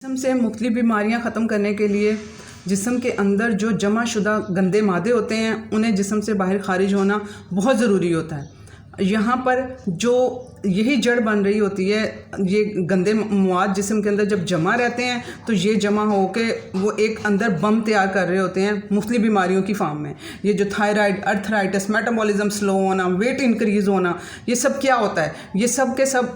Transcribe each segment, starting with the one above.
जिस्म से मुख्तलिफ बीमारियां ख़त्म करने के लिए जिस्म के अंदर जो जमा शुदा गंदे मादे होते हैं उन्हें जिस्म से बाहर खारिज होना बहुत ज़रूरी होता है। यहाँ पर जो यही जड़ बन रही होती है, ये गंदे मवाद जिस्म के अंदर जब जमा रहते हैं तो ये जमा होके वो एक अंदर बम तैयार कर रहे होते हैं मुख्तलिफ बीमारियों की फार्म में। ये जो थायराइड, अर्थराइटिस, मेटाबॉलिज्म स्लो होना, वेट इंक्रीज़ होना, ये सब क्या होता है? ये सब के सब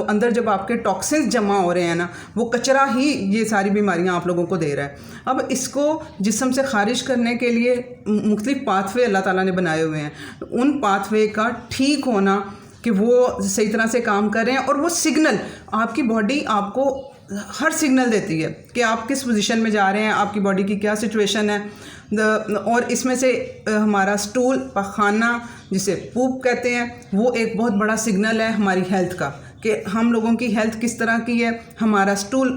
अंदर जब आपके टॉक्सिन्स जमा हो रहे हैं ना, वो कचरा ही ये सारी बीमारियां आप लोगों को दे रहा है। अब इसको जिस्म से खारिज करने के लिए मुख्तलिफ पाथवे अल्लाह ताला ने बनाए हुए हैं। उन पाथवे का ठीक होना कि वो सही तरह से काम कर रहे हैं, और वो सिग्नल आपकी बॉडी आपको हर सिग्नल देती है कि आप किस पोजीशन में जा रहे हैं, आपकी बॉडी की क्या सिचुएशन है। और इसमें से हमारा स्टूल, पखाना जिसे पूप कहते हैं, वो एक बहुत बड़ा सिग्नल है हमारी हेल्थ का कि हम लोगों की हेल्थ किस तरह की है, हमारा स्टूल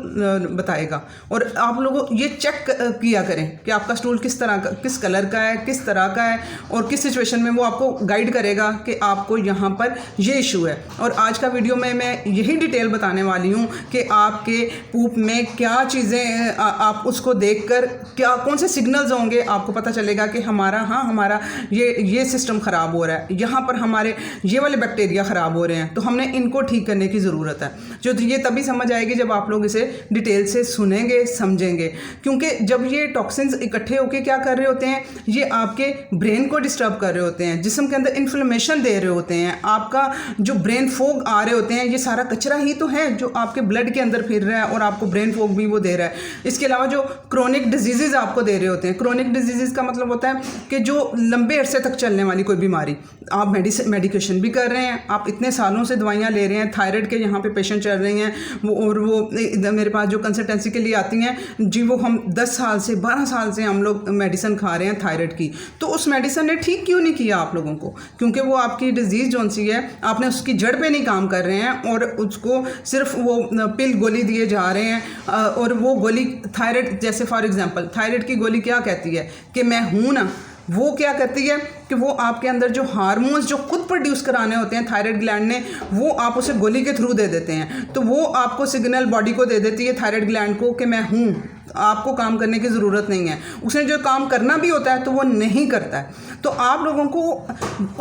बताएगा। और आप लोगों ये चेक किया करें कि आपका स्टूल किस तरह का, किस कलर का है, किस तरह का है और किस सिचुएशन में, वो आपको गाइड करेगा कि आपको यहाँ पर ये इशू है। और आज का वीडियो में मैं यही डिटेल बताने वाली हूँ कि आपके पूप में क्या चीज़ें आप उसको देख कर क्या कौन से सिग्नल्स होंगे, आपको पता चलेगा कि हमारा ये सिस्टम ख़राब हो रहा है, यहाँ पर हमारे ये वाले बैक्टीरिया ख़राब हो रहे हैं, तो हमने इनको ठीक करने की ज़रूरत है। जो ये तभी समझ आएगी जब आप लोग इसे डिटेल से सुनेंगे, समझेंगे। क्योंकि जब ये टॉक्सिन्स इकट्ठे होकर क्या कर रहे होते हैं, ये आपके ब्रेन को डिस्टर्ब कर रहे होते हैं, जिस्म के अंदर इन्फ्लेमेशन दे रहे होते हैं, आपका जो ब्रेन फोग आ रहे होते हैं, ये सारा कचरा ही तो है जो आपके ब्लड के अंदर फिर रहा है और आपको ब्रेन फोग भी वो दे रहा है। इसके अलावा जो क्रोनिक डिजीज़ आपको दे रहे होते हैं, क्रोनिक डिजीज़ का मतलब होता है कि जो लंबे अरसे तक चलने वाली कोई बीमारी, आप मेडिकेशन भी कर रहे हैं, आप इतने सालों से दवाइयाँ ले रहे हैं, थायराइड के यहाँ पे पेशेंट चल रही हैं, वो मेरे पास जो कंसल्टेंसी के लिए आती हैं जी, वो हम 10 साल से 12 साल से हम लोग मेडिसिन खा रहे हैं थायराइड की। तो उस मेडिसिन ने ठीक क्यों नहीं किया आप लोगों को? क्योंकि वो आपकी डिजीज़ जौन सी है, आपने उसकी जड़ पे नहीं काम कर रहे हैं और उसको सिर्फ वो पिल गोली दिए जा रहे हैं। और वो गोली थायराइड, जैसे फॉर एग्जांपल थायराइड की गोली क्या कहती है कि मैं हूँ ना, वो क्या कहती है कि वो आपके अंदर जो हार्मोन्स जो खुद प्रोड्यूस कराने होते हैं थायराइड ग्लैंड ने, वो आप उसे गोली के थ्रू दे देते हैं। तो वो आपको सिग्नल बॉडी को दे देती है, थायराइड ग्लैंड को, कि मैं हूँ, आपको काम करने की ज़रूरत नहीं है। उसने जो काम करना भी होता है तो वो नहीं करता है। तो आप लोगों को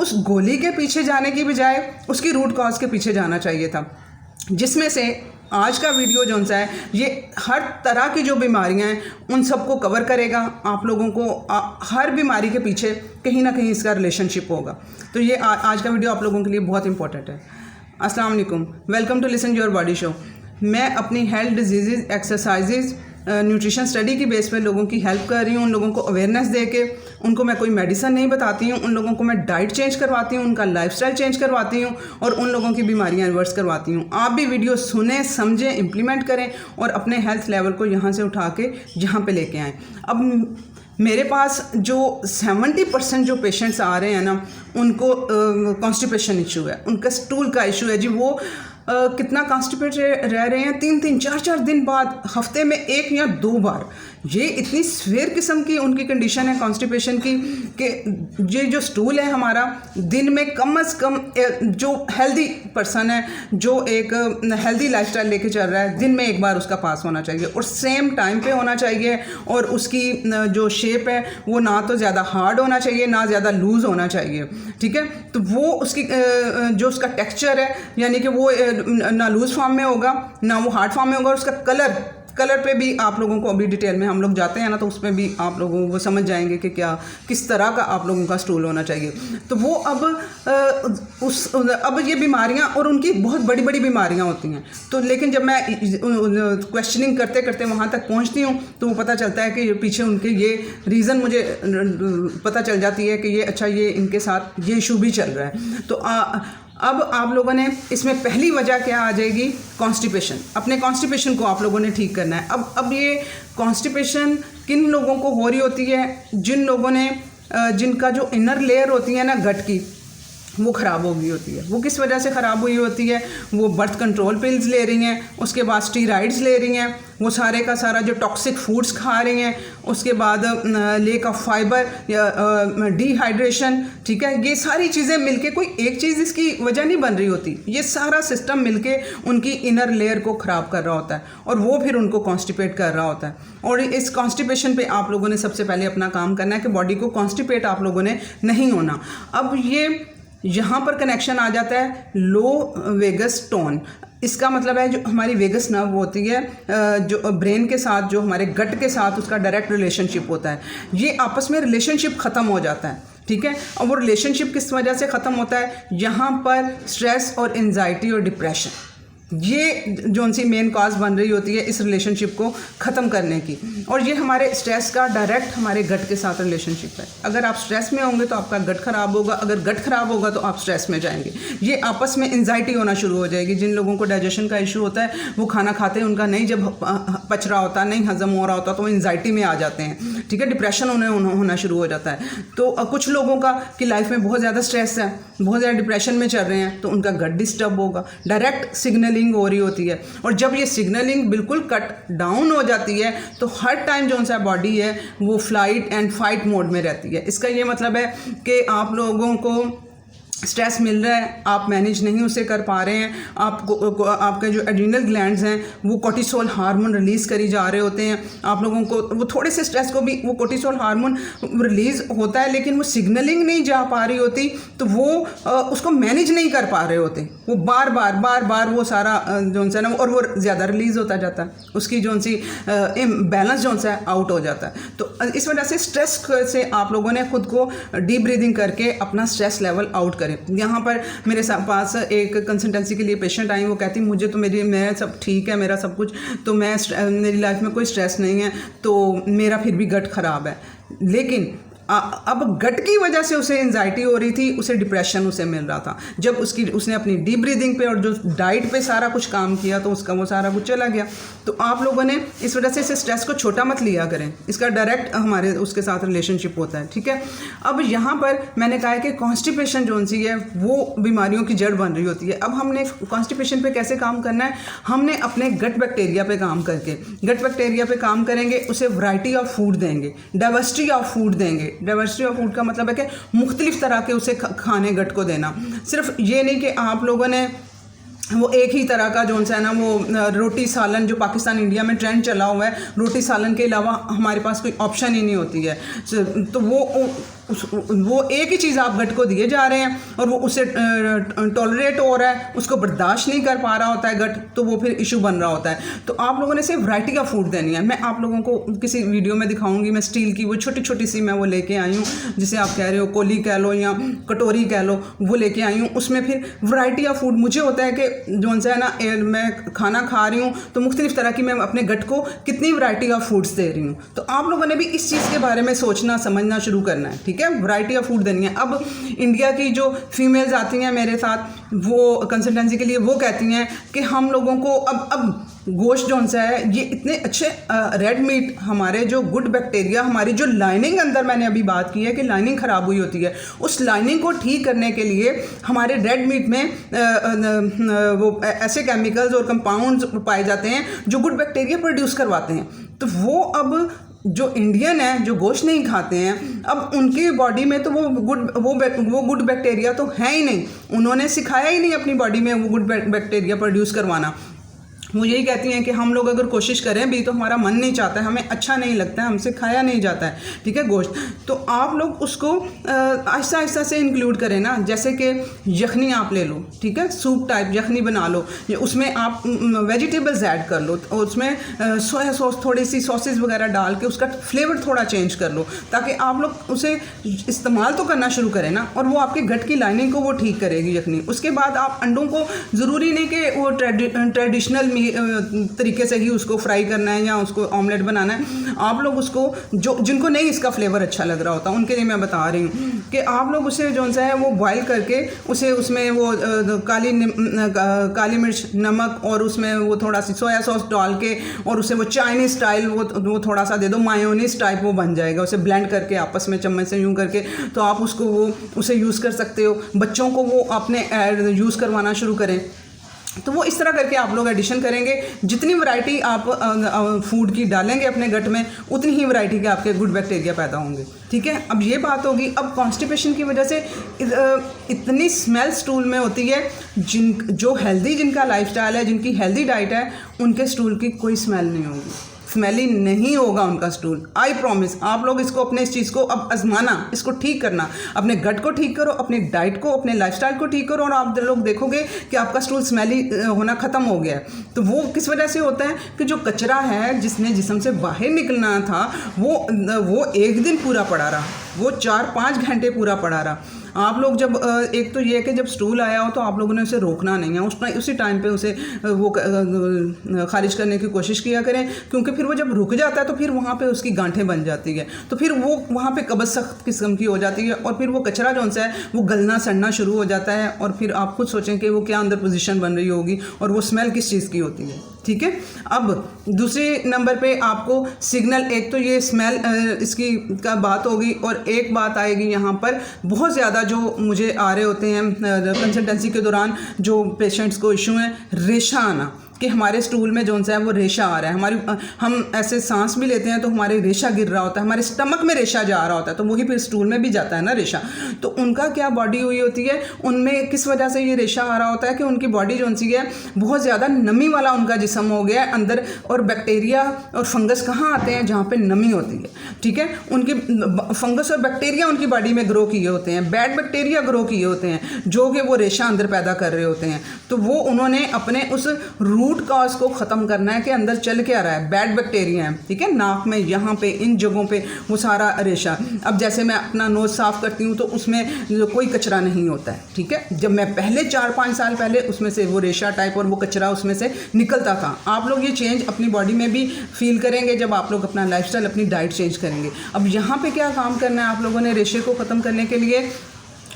उस गोली के पीछे जाने की बजाय उसकी रूट कॉज के पीछे जाना चाहिए था, जिसमें से आज का वीडियो जो सा है ये हर तरह की जो बीमारियां हैं उन सबको कवर करेगा। आप लोगों को हर बीमारी के पीछे कहीं ना कहीं इसका रिलेशनशिप होगा। तो ये आज का वीडियो आप लोगों के लिए बहुत इंपॉर्टेंट है। अस्सलाम वालेकुम, welcome to listen your body show. मैं अपनी health, diseases, exercises, nutrition study की बेस पे लोगों की हेल्प कर रही हूँ। उन लोगों को अवेयरनेस दे के, उनको मैं कोई मेडिसिन नहीं बताती हूँ, उन लोगों को मैं डाइट चेंज करवाती हूँ, उनका लाइफस्टाइल चेंज करवाती हूँ और उन लोगों की बीमारियाँ रिवर्स करवाती हूँ। आप भी वीडियो सुने, समझें, इम्प्लीमेंट करें और अपने हेल्थ लेवल को यहाँ से उठा के यहाँ पे लेके आएँ। अब मेरे पास जो 70% जो पेशेंट्स आ रहे हैं ना, उनको कॉन्स्टिपेशन इशू है, उनका स्टूल का इशू है जी। वो कितना कॉन्स्टिपेट रह रहे हैं, 3-3, 4-4 दिन बाद, हफ्ते में 1 या 2 बार। ये इतनी सीवियर किस्म की उनकी कंडीशन है कॉन्स्टिपेशन की कि ये जो स्टूल है हमारा, दिन में कम से कम जो हेल्दी पर्सन है, जो एक हेल्दी लाइफस्टाइल लेके चल रहा है, दिन में 1 बार उसका पास होना चाहिए और सेम टाइम पे होना चाहिए। और उसकी जो शेप है वो ना तो ज़्यादा हार्ड होना चाहिए, ना ज़्यादा लूज़ होना चाहिए, ठीक है। तो वो उसकी जो उसका टेक्सचर है, यानी कि वो ना लूज फॉर्म में होगा ना वो हार्ड फॉर्म में होगा। और उसका कलर पे भी आप लोगों को अभी डिटेल में हम लोग जाते हैं ना, तो उसमें भी आप लोगों को समझ जाएंगे कि किस तरह का आप लोगों का स्टूल होना चाहिए। तो वो अब ये बीमारियां, और उनकी बहुत बड़ी बड़ी बीमारियां होती हैं। तो लेकिन जब मैं क्वेश्चनिंग करते करते वहाँ तक पहुँचती हूँ तो वो पता चलता है कि पीछे उनके ये रीज़न मुझे पता चल जाती है कि ये अच्छा, ये इनके साथ ये इशू भी चल रहा है। तो अब आप लोगों ने इसमें पहली वजह क्या आ जाएगी, कॉन्स्टिपेशन। अपने कॉन्स्टिपेशन को आप लोगों ने ठीक करना है। अब ये कॉन्स्टिपेशन किन लोगों को हो रही होती है? जिन लोगों ने जिनका जो इनर लेयर होती है ना गट की, वो ख़राब हो गई होती है। वो किस वजह से ख़राब हुई होती है? वो बर्थ कंट्रोल पिल्स ले रही हैं, उसके बाद स्टीराइड्स ले रही हैं, वो सारे का सारा जो टॉक्सिक फूड्स खा रही हैं, उसके बाद लेक ऑफ फाइबर या डिहाइड्रेशन, ठीक है, ये सारी चीज़ें मिलके कोई एक चीज़ इसकी वजह नहीं बन रही होती। ये सारा सिस्टम मिलके उनकी इनर लेयर को ख़राब कर रहा होता है और वो फिर उनको कॉन्स्टिपेट कर रहा होता है। और इस कॉन्स्टिपेशन पे आप लोगों ने सबसे पहले अपना काम करना है कि बॉडी को कॉन्स्टिपेट आप लोगों ने नहीं होना। अब ये यहाँ पर कनेक्शन आ जाता है लो वेगस टोन। इसका मतलब है जो हमारी वेगस नर्व होती है जो ब्रेन के साथ, जो हमारे गट के साथ उसका डायरेक्ट रिलेशनशिप होता है, ये आपस में रिलेशनशिप ख़त्म हो जाता है, ठीक है। और वो रिलेशनशिप किस वजह से ख़त्म होता है? यहाँ पर स्ट्रेस और एंजाइटी और डिप्रेशन, ये जो सी मेन कॉज बन रही होती है इस रिलेशनशिप को ख़त्म करने की। और ये हमारे स्ट्रेस का डायरेक्ट हमारे गट के साथ रिलेशनशिप है। अगर आप स्ट्रेस में होंगे तो आपका गट ख़राब होगा, अगर गट ख़राब होगा तो आप स्ट्रेस में जाएंगे। ये आपस में एंजाइटी होना शुरू हो जाएगी। जिन लोगों को डाइजेशन का इशू होता है, वो खाना खाते हैं, उनका नहीं जब पच रहा होता, नहीं हजम हो रहा होता, तो वो एंजाइटी में आ जाते हैं, ठीक है, डिप्रेशन होना शुरू हो जाता है। तो कुछ लोगों का कि लाइफ में बहुत ज़्यादा स्ट्रेस है, बहुत ज़्यादा डिप्रेशन में चल रहे हैं, तो उनका गट डिस्टर्ब होगा, डायरेक्ट सिग्नलिंग हो रही होती है। और जब ये सिग्नलिंग बिल्कुल कट डाउन हो जाती है तो हर टाइम जो सा बॉडी है वो फ्लाइट एंड फाइट मोड में रहती है। इसका ये मतलब है कि आप लोगों को स्ट्रेस मिल रहा है, आप मैनेज नहीं उसे कर पा रहे हैं, आपको आपके जो एड्रीनल ग्लैंड्स हैं वो कोर्टिसोल हार्मोन रिलीज़ करी जा रहे होते हैं। आप लोगों को वो थोड़े से स्ट्रेस को भी वो कोर्टिसोल हार्मोन रिलीज़ होता है, लेकिन वो सिग्नलिंग नहीं जा पा रही होती, तो वो उसको मैनेज नहीं कर पा रहे होते। वो बार बार वो सारा जो सा ना, और वो ज़्यादा रिलीज़ होता जाता है, उसकी जो सी बैलेंस जो सा आउट हो जाता है। तो इस वजह से स्ट्रेस से आप लोगों ने खुद को डीप ब्रीदिंग करके अपना स्ट्रेस लेवल आउट करें। यहाँ पर मेरे पास एक कंसल्टेंसी के लिए पेशेंट आई, वो कहती मुझे तो मैं सब ठीक है, मेरा सब कुछ, तो मेरी लाइफ में कोई स्ट्रेस नहीं है, तो मेरा फिर भी गट ख़राब है। लेकिन अब गट की वजह से उसे एंजाइटी हो रही थी, उसे डिप्रेशन उसे मिल रहा था। जब उसने अपनी डीप ब्रीदिंग पे और जो डाइट पे सारा कुछ काम किया तो उसका वो सारा कुछ चला गया। तो आप लोगों ने इस वजह से इसे स्ट्रेस को छोटा मत लिया करें, इसका डायरेक्ट हमारे उसके साथ रिलेशनशिप होता है, ठीक है। अब यहाँ पर मैंने कहा है कि कॉन्स्टिपेशन जो सी है वो बीमारियों की जड़ बन रही होती है। अब हमने कॉन्स्टिपेशन पे कैसे काम करना है? हमने अपने गट बैक्टीरिया पे काम करके, गट बैक्टीरिया पे काम करेंगे, उसे वैरायटी ऑफ फूड देंगे, डाइवर्सिटी ऑफ फूड देंगे। डाइवर्सिटी ऑफ फूड का मतलब है कि मुख्तलिफ तरह के उसे खाने गट को देना। सिर्फ ये नहीं कि आप लोगों ने वो एक ही तरह का जो है ना वो रोटी सालन, जो पाकिस्तान इंडिया में ट्रेंड चला हुआ है, रोटी सालन के अलावा हमारे पास कोई ऑप्शन ही नहीं होती है। तो वो एक ही चीज़ आप गट को दिए जा रहे हैं और वो उसे टॉलरेट हो रहा है, उसको बर्दाश्त नहीं कर पा रहा होता है गट, तो वो फिर इशू बन रहा होता है। तो आप लोगों ने सिर्फ वैरायटी का फूड देनी है। मैं आप लोगों को किसी वीडियो में दिखाऊंगी, मैं स्टील की वो छोटी छोटी सी मैं वो लेके आई हूँ, जिसे आप कह रहे हो कोली कह लो या कटोरी कह लो, वो लेके आई हूँ। उसमें फिर वैरायटी ऑफ फूड, मुझे होता है कि जो है ना मैं खाना खा रही हूँ तो मुख्तलिफ तरह की मैं अपने गट को कितनी वैरायटी ऑफ फूड्स दे रही हूँ। तो आप लोगों ने भी इस चीज़ के बारे में सोचना समझना शुरू करना है, ठीक है। वैरायटी ऑफ फूड देनी है। अब इंडिया की जो फीमेल्स आती हैं मेरे साथ, वो कंसल्टेंसी के लिए, वो कहती हैं कि हम लोगों को अब गोश्त जो सा है, ये इतने अच्छे रेड मीट, हमारे जो गुड बैक्टीरिया, हमारी जो लाइनिंग अंदर मैंने अभी बात की है कि लाइनिंग ख़राब हुई होती है, उस लाइनिंग को ठीक करने के लिए हमारे रेड मीट में वो ऐसे केमिकल्स और कंपाउंड्स पाए जाते हैं जो गुड बैक्टीरिया प्रोड्यूस करवाते हैं। तो वो अब जो इंडियन है, जो गोश्त नहीं खाते हैं, अब उनकी बॉडी में तो वो गुड बैक्टीरिया तो है ही नहीं, उन्होंने सिखाया ही नहीं अपनी बॉडी में वो गुड बैक्टीरिया प्रोड्यूस करवाना। वो यही कहती हैं कि हम लोग अगर कोशिश करें भी तो हमारा मन नहीं चाहता है, हमें अच्छा नहीं लगता है, हमसे खाया नहीं जाता है, ठीक है, गोश्त। तो आप लोग उसको आहिस्ता आहिस्ता से इंक्लूड करें ना। जैसे कि यखनी आप ले लो, ठीक है, सूप टाइप यखनी बना लो, उसमें आप वेजिटेबल्स ऐड कर लो, और उसमें सोया सॉस, थोड़ी सी सॉसेज वगैरह डाल के उसका फ्लेवर थोड़ा चेंज कर लो, ताकि आप लोग उसे इस्तेमाल तो करना शुरू करें ना, और वो आपके गट की लाइनिंग को वो ठीक करेगी यखनी। उसके बाद आप अंडों को ज़रूरी नहीं कि वो ट्रेडिशनल तरीके से ही उसको फ्राई करना है या उसको ऑमलेट बनाना है। आप लोग उसको जिनको नहीं इसका फ्लेवर अच्छा लग रहा होता उनके लिए मैं बता रही हूँ कि आप लोग उसे जो सा है वो बॉयल करके उसे उसमें वो काली मिर्च, नमक और उसमें वो थोड़ा सी सोया सॉस डाल के और उसे वो चाइनीज़ स्टाइल वो थोड़ा सा दे दो, मायोनीज टाइप वो बन जाएगा। उसे ब्लेंड करके आपस में चम्मच से यूँ करके तो आप उसको उसे यूज़ कर सकते हो। बच्चों को वो अपने यूज़ करवाना शुरू करें तो वो इस तरह करके आप लोग एडिशन करेंगे। जितनी वैरायटी आप फूड की डालेंगे अपने गट में उतनी ही वैरायटी के आपके गुड बैक्टीरिया पैदा होंगे। ठीक है, अब ये बात होगी। अब कॉन्स्टिपेशन की वजह से इतनी स्मेल स्टूल में होती है, जो हेल्दी जिनका लाइफस्टाइल है, जिनकी हेल्दी डाइट है, उनके स्टूल की कोई स्मेल नहीं होगी, स्मेली नहीं होगा उनका स्टूल। I promise. आप लोग इसको अपने इस चीज़ को अब आजमाना, इसको ठीक करना, अपने गट को ठीक करो, अपनी डाइट को, अपने लाइफस्टाइल को ठीक करो और आप लोग देखोगे कि आपका स्टूल स्मेली होना ख़त्म हो गया है। तो वो किस वजह से होता है कि जो कचरा है जिसने जिस्म से बाहर निकलना था वो एक दिन पूरा पड़ा रहा, वो 4-5 घंटे पूरा पड़ा रहा। आप लोग जब एक तो ये है कि जब स्टूल आया हो तो आप लोगों ने उसे रोकना नहीं है, उसी टाइम पे उसे वो खारिज करने की कोशिश किया करें, क्योंकि फिर वो जब रुक जाता है तो फिर वहाँ पे उसकी गांठें बन जाती है, तो फिर वो वहाँ पे कब्ज़ सख्त किस्म की हो जाती है और फिर वो कचरा जो सा है वो गलना सड़ना शुरू हो जाता है और फिर आप खुद सोचें कि वो क्या अंदर पोजीशन बन रही होगी और वो स्मेल किस चीज़ की होती है। ठीक है, अब दूसरे नंबर पे आपको सिग्नल, एक तो ये स्मेल इसकी का बात होगी और एक बात आएगी यहाँ पर बहुत ज़्यादा जो मुझे आ रहे होते हैं कंसल्टेंसी के दौरान, जो पेशेंट्स को इशू है रेशा आना, कि हमारे स्टूल में जो सा है वो रेशा आ रहा है। हम ऐसे सांस भी लेते हैं तो हमारे रेशा गिर रहा होता है, हमारे स्टमक में रेशा जा रहा होता है, तो वही फिर स्टूल में भी जाता है ना रेशा। तो उनका क्या बॉडी हुई होती है, उनमें किस वजह से ये रेशा आ रहा होता है कि उनकी बॉडी जो सी है बहुत ज़्यादा नमी वाला उनका जिस्म हो गया है अंदर, और बैक्टीरिया और फंगस कहाँ आते हैं, जहाँ पर नमी होती है। ठीक है, उनकी फंगस और बैक्टीरिया उनकी बॉडी में ग्रो किए होते हैं, बैड बैक्टीरिया ग्रो किए होते हैं जो कि वो रेशा अंदर पैदा कर रहे होते हैं। तो वो उन्होंने अपने उस रूट कॉज को ख़त्म करना है कि अंदर चल के आ रहा है, बैड बैक्टीरिया है। ठीक है, नाक में यहाँ पे इन जगहों पे वो सारा रेशा। अब जैसे मैं अपना नोज़ साफ़ करती हूँ तो उसमें कोई कचरा नहीं होता है। ठीक है, जब मैं पहले 4-5 साल पहले उसमें से वो रेशा टाइप और वो कचरा उसमें से निकलता था। आप लोग ये चेंज अपनी बॉडी में भी फील करेंगे जब आप लोग अपना लाइफस्टाइल, अपनी डाइट चेंज करेंगे। अब यहाँ पे क्या काम करना है आप लोगों ने रेशे को ख़त्म करने के लिए,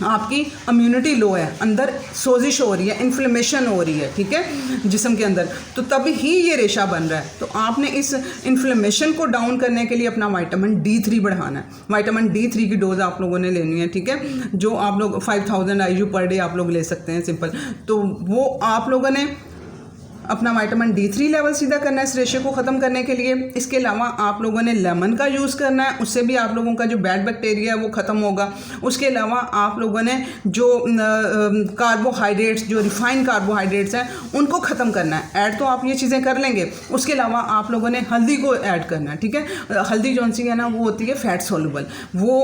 आपकी इम्यूनिटी लो है, अंदर सोजिश हो रही है, इन्फ्लेमेशन हो रही है। ठीक है, जिस्म के अंदर, तो तब ही ये रेशा बन रहा है। तो आपने इस इन्फ्लेमेशन को डाउन करने के लिए अपना विटामिन D3 बढ़ाना है। विटामिन D3 की डोज आप लोगों ने लेनी है। ठीक है, जो आप लोग 5000 IU पर डे आप लोग ले सकते हैं सिंपल। तो वो आप लोगों ने अपना विटामिन D3 लेवल सीधा करना है इस रेशे को ख़त्म करने के लिए। इसके अलावा आप लोगों ने लेमन का यूज़ करना है, उससे भी आप लोगों का जो बैड बैक्टीरिया है वो ख़त्म होगा। उसके अलावा आप लोगों ने जो कार्बोहाइड्रेट्स, जो रिफाइंड कार्बोहाइड्रेट्स हैं उनको ख़त्म करना है। ऐड तो आप ये चीज़ें कर लेंगे, उसके अलावा आप लोगों ने हल्दी को ऐड करना है। ठीक है, हल्दी जौन सी है ना वो होती है फैट सोल्यूबल, वो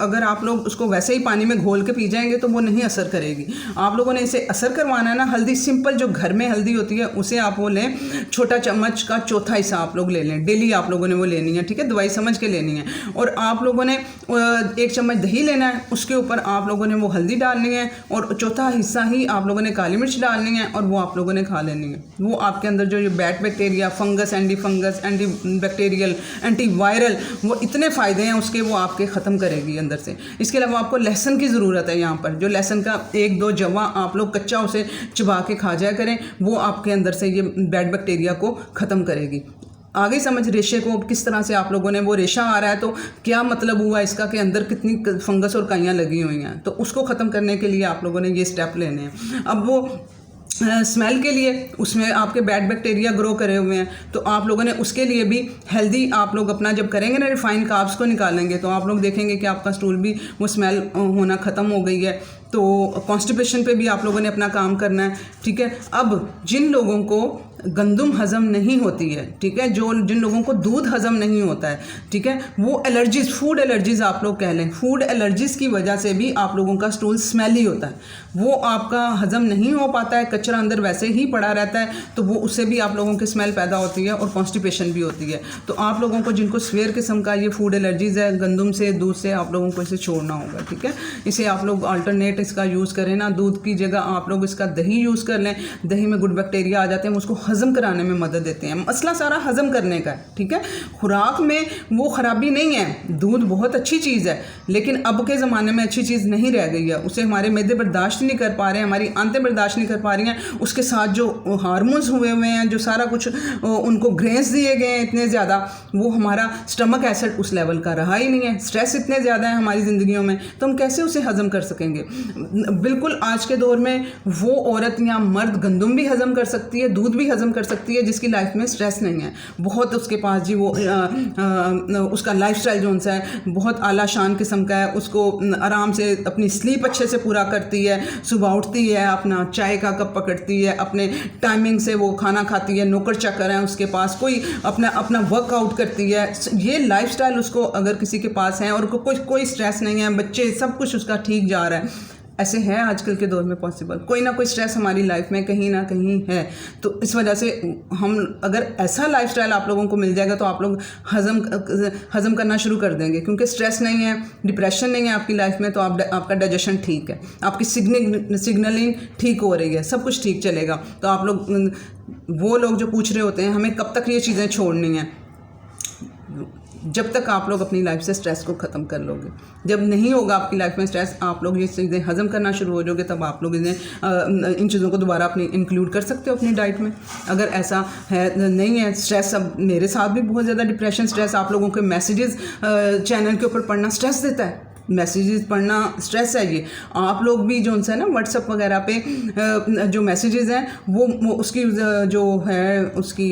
अगर आप लोग उसको वैसे ही पानी में घोल के पी जाएंगे तो वो नहीं असर करेगी। आप लोगों ने इसे असर करवाना है ना, हल्दी सिंपल जो घर में हल्दी होती है उसे आप वो लें, छोटा चम्मच का चौथा हिस्सा आप लोग ले लें, डेली आप लोगों ने वो लेनी है। ठीक है, दवाई समझ के लेनी है। और आप लोगों ने 1 चम्मच दही लेना है, उसके ऊपर आप लोगों ने वो हल्दी डालनी है और चौथा हिस्सा ही आप लोगों ने काली मिर्च डालनी है और वो आप लोगों ने खा लेनी है। वो आपके अंदर जो ये bad bacteria, fungus, anti bacterial, antiviral, वो इतने फ़ायदे हैं उसके, वो आपके ख़त्म करेगी अंदर से। इसके अलावा आपको लहसुन की ज़रूरत है यहाँ पर, जो लहसुन का 1-2 जवा आप लोग कच्चा उसे चबा के खा जाया करें, वो आपके अंदर से ये बैड बैक्टीरिया को ख़त्म करेगी। आगे समझ रेशे को किस तरह से आप लोगों ने, वो रेशा आ रहा है तो क्या मतलब हुआ इसका कि अंदर कितनी फंगस और काइयाँ लगी हुई हैं, तो उसको ख़त्म करने के लिए आप लोगों ने ये स्टेप लेने हैं। अब वो स्मेल के लिए उसमें आपके बैड बैक्टीरिया ग्रो करे हुए हैं, तो आप लोगों ने उसके लिए भी हेल्दी आप लोग अपना जब करेंगे ना, रिफाइंड कार्ब्स को निकालेंगे तो आप लोग देखेंगे कि आपका स्टूल भी वो स्मेल होना ख़त्म हो गई है। तो कॉन्स्टिपेशन पे भी आप लोगों ने अपना काम करना है। ठीक है, अब जिन लोगों को गंदम हज़म नहीं होती है, ठीक है, जिन लोगों को दूध हज़म नहीं होता है, ठीक है, वो एलर्जीज़, फूड एलर्जीज़ आप लोग कह लें, फूड एलर्जीज़ की वजह से भी आप लोगों का स्टूल स्मेली होता है, वो आपका हज़म नहीं हो पाता है, कचरा अंदर वैसे ही पड़ा रहता है, तो वो उससे भी आप लोगों की स्मेल पैदा होती है और कॉन्स्टिपेशन भी होती है। तो आप लोगों को जिनको सीवियर किस्म का ये फूड एलर्जीज़ है, गंदम से, दूध से, आप लोगों को इसे छोड़ना होगा, ठीक है। इसे आप लोग अल्टरनेट इसका यूज़ करें ना, दूध की जगह आप लोग इसका दही यूज़ कर लें। दही में गुड बैक्टीरिया आ जाते हैं, उसको हज़म कराने में मदद देते हैं। मसला सारा हज़म करने का है, ठीक है। खुराक में वो ख़राबी नहीं है, दूध बहुत अच्छी चीज़ है, लेकिन अब के ज़माने में अच्छी चीज़ नहीं रह गई है। उसे हमारे मैदे बर्दाश्त नहीं कर पा रहे हैं, हमारी आंतें बर्दाश्त नहीं कर पा रही हैं। उसके साथ जो हार्मोन्स हुए हुए हैं, जो सारा कुछ उनको ग्रेन्स दिए गए हैं इतने ज़्यादा, वो हमारा स्टमक एसिड उस लेवल का रहा ही नहीं है। स्ट्रेस इतने ज़्यादा है हमारी ज़िंदगियों में, तो हम कैसे उसे हज़म कर सकेंगे। बिल्कुल आज के दौर में वो औरत या मर्द गंदम भी हज़म कर सकती है, दूध भी हज़म कर सकती है, जिसकी लाइफ में स्ट्रेस नहीं है। बहुत उसके पास जी वो उसका लाइफस्टाइल जो उनसे है बहुत आला शान किस्म का है, उसको आराम से अपनी स्लीप अच्छे से पूरा करती है, सुबह उठती है, अपना चाय का कप पकड़ती है, अपने टाइमिंग से वो खाना खाती है, नौकर चाकर है उसके पास, कोई अपना वर्कआउट करती है। ये लाइफस्टाइल उसको अगर किसी के पास है और कोई स्ट्रेस नहीं है, बच्चे सब कुछ उसका ठीक जा रहा है, ऐसे है आजकल के दौर में पॉसिबल। कोई ना कोई स्ट्रेस हमारी लाइफ में कहीं ना कहीं है, तो इस वजह से हम अगर ऐसा लाइफस्टाइल आप लोगों को मिल जाएगा तो आप लोग हज़म करना शुरू कर देंगे, क्योंकि स्ट्रेस नहीं है, डिप्रेशन नहीं है आपकी लाइफ में, तो आपका डाइजेशन ठीक है, आपकी सिग्नलिंग ठीक हो रही है, सब कुछ ठीक चलेगा। तो आप लोग, वो लोग जो पूछ रहे होते हैं हमें कब तक ये चीज़ें छोड़नी हैं, जब तक आप लोग अपनी लाइफ से स्ट्रेस को ख़त्म कर लोगे। जब नहीं होगा आपकी लाइफ में स्ट्रेस, आप लोग ये चीज़ें हज़म करना शुरू हो जाओगे, तब आप लोग इन चीज़ों को दोबारा अपनी इंक्लूड कर सकते हो अपनी डाइट में। अगर ऐसा है नहीं है स्ट्रेस, अब मेरे साथ भी बहुत ज़्यादा डिप्रेशन, स्ट्रेस, आप लोगों के मैसेजेस चैनल के ऊपर पढ़ना स्ट्रेस देता है, मैसेजेस पढ़ना स्ट्रेस है। ये आप लोग भी जो उनसे ना व्हाट्सएप वगैरह पे जो मैसेजेस हैं वो उसकी जो है उसकी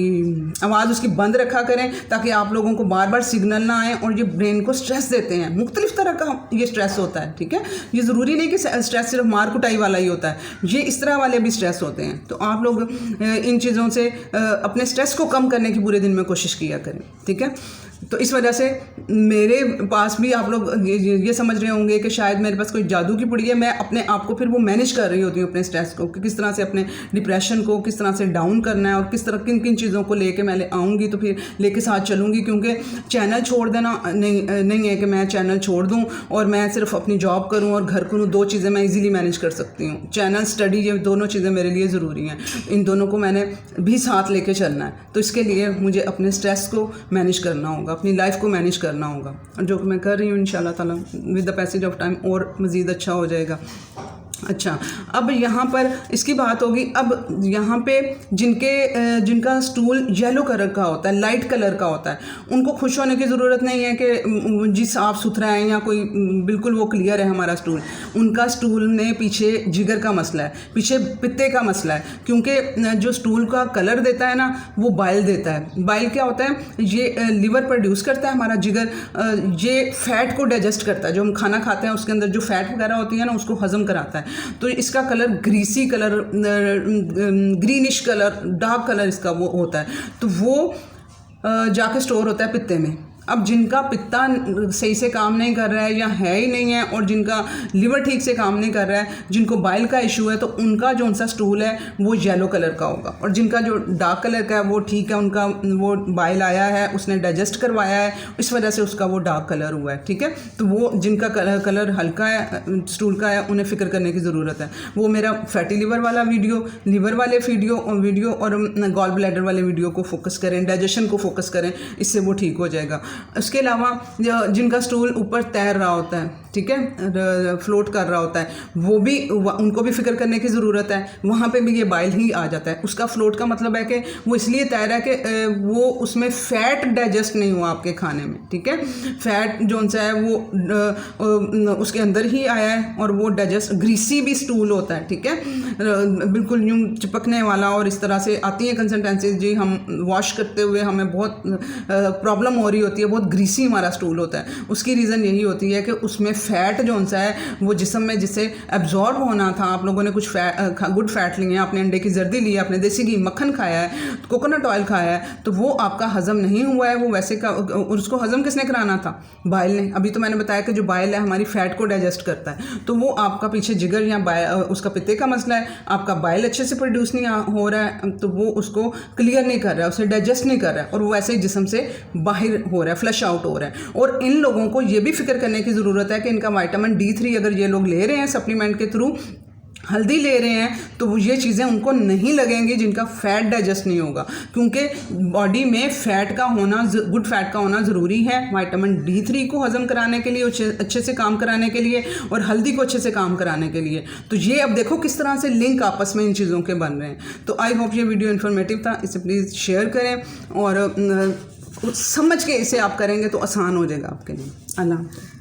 आवाज़ उसकी बंद रखा करें, ताकि आप लोगों को बार बार सिग्नल ना आए, और ये ब्रेन को स्ट्रेस देते हैं। मुख्तलिफ तरह का ये स्ट्रेस होता है, ठीक है। ये ज़रूरी नहीं कि स्ट्रेस सिर्फ मार कुटाई वाला ही होता है, ये इस तरह वाले भी स्ट्रेस होते हैं। तो आप लोग इन चीज़ों से अपने स्ट्रेस को कम करने की पूरे दिन में कोशिश किया करें, ठीक है। तो इस वजह से मेरे पास भी आप लोग ये समझ रहे होंगे कि शायद मेरे पास कोई जादू की पुड़ी है, मैं अपने आप को फिर वो मैनेज कर रही होती हूँ, अपने स्ट्रेस को, कि किस तरह से अपने डिप्रेशन को किस तरह से डाउन करना है, और किस तरह किन किन चीज़ों को लेके मैं आऊँगी, तो फिर लेके साथ चलूँगी। क्योंकि चैनल छोड़ देना नहीं है कि मैं चैनल छोड़ दूँ और मैं सिर्फ अपनी जॉब करूँ और घर करूँ, दो चीज़ें मैं ईज़िली मैनेज कर सकती हूँ। चैनल, स्टडी, ये दोनों चीज़ें मेरे लिए ज़रूरी हैं, इन दोनों को मैंने भी साथ लेके चलना है। तो इसके लिए मुझे अपने स्ट्रेस को मैनेज करना होगा, अपनी लाइफ को मैनेज करना होगा, और जो मैं कर रही हूँ इंशाल्लाह ताला with the passage of time और मज़ीद अच्छा हो जाएगा। अच्छा, अब यहाँ पर इसकी बात होगी। अब यहाँ पे जिनका स्टूल येलो कलर का होता है, लाइट कलर का होता है, उनको खुश होने की ज़रूरत नहीं है कि जी साफ़ सुथरा है या कोई बिल्कुल वो क्लियर है हमारा स्टूल। उनका स्टूल में पीछे जिगर का मसला है, पीछे पित्ते का मसला है, क्योंकि जो स्टूल का कलर देता है ना, वो बाइल देता है। बाइल क्या होता है, ये लिवर प्रोड्यूस करता है हमारा जिगर, ये फ़ैट को डाइजेस्ट करता है, जो हम खाना खाते हैं उसके अंदर जो फ़ैट वगैरह होती है ना, उसको हज़म कराता है। तो इसका colour greasy colour, greenish colour, dark colour इसका वो होता है, तो वो जाके स्टोर होता है पित्ते में। अब जिनका पित्ता सही से काम नहीं कर रहा है या है ही नहीं है, और जिनका लिवर ठीक से काम नहीं कर रहा है, जिनको बाइल का इशू है, तो उनका जो सा स्टूल है वो येलो कलर का होगा। और जिनका जो डार्क कलर का है वो ठीक है, उनका वो बाइल आया है, उसने डाइजेस्ट करवाया है, इस वजह से उसका वो डार्क कलर हुआ है, ठीक है। तो वो जिनका कलर हल्का है स्टूल का है, उन्हें फ़िक्र करने की ज़रूरत है। वो मेरा फैटी लिवर वाला वीडियो, लिवर वाले वीडियो और गॉल ब्लैडर वाले वीडियो को फोकस करें, डाइजेशन को फोकस करें, इससे वो ठीक हो जाएगा। उसके अलावा जिनका स्टूल ऊपर तैर रहा होता है, ठीक है, फ्लोट कर रहा होता है, वो भी, उनको भी फिक्र करने की ज़रूरत है। वहाँ पे भी ये बाइल ही आ जाता है। उसका फ्लोट का मतलब है कि वो इसलिए तैर रहा है कि वो उसमें फ़ैट डाइजेस्ट नहीं हुआ आपके खाने में, ठीक है। फ़ैट जो सा है वो उसके अंदर ही आया है, और वो डाइजेस्ट, ग्रीसी भी स्टूल होता है, ठीक है, बिल्कुल यूँ चिपकने वाला, और इस तरह से आती है कंसिस्टेंसी जी, हम वॉश करते हुए हमें बहुत प्रॉब्लम हो रही होती है, बहुत ग्रीसी हमारा स्टूल होता है। उसकी रीज़न यही होती है कि उसमें फ़ैट जो सा है वो जिस्म में जिससे एब्जॉर्ब होना था, आप लोगों ने कुछ गुड फैट लिए हैं, आपने अंडे की जर्दी ली है, आपने देसी घी मक्खन खाया है, कोकोनट ऑयल खाया है, तो वो आपका हज़म नहीं हुआ है। वो वैसे का उसको हज़म किसने कराना था? बाइल ने। अभी तो मैंने बताया कि जो बाइल है हमारी फ़ैट को डाइजेस्ट करता है, तो वो आपका पीछे जिगर या उसका पित्ते का मसला है, आपका बाइल अच्छे से प्रोड्यूस नहीं हो रहा है, तो वो उसको क्लियर नहीं कर रहा है, उसे डाइजेस्ट नहीं कर रहा है, और वो वैसे ही जिस्म से बाहर हो रहा है, फ्लश आउट हो रहा है। और इन लोगों को ये भी फिक्र करने की ज़रूरत है कि इनका विटामिन D3 अगर ये लोग ले रहे हैं सप्लीमेंट के थ्रू, हल्दी ले रहे हैं, तो ये चीज़ें उनको नहीं लगेंगी जिनका फ़ैट डाइजेस्ट नहीं होगा, क्योंकि बॉडी में फ़ैट का होना, गुड फैट का होना ज़रूरी है विटामिन D3 को हज़म कराने के लिए, अच्छे से काम कराने के लिए, और हल्दी को अच्छे से काम कराने के लिए। तो ये अब देखो किस तरह से लिंक आपस में इन चीज़ों के बन रहे हैं। तो आई होप ये वीडियो इन्फॉर्मेटिव था, इसे प्लीज़ शेयर करें, और समझ के इसे आप करेंगे तो आसान हो जाएगा आपके लिए। अल्लाह हाफ़िज़।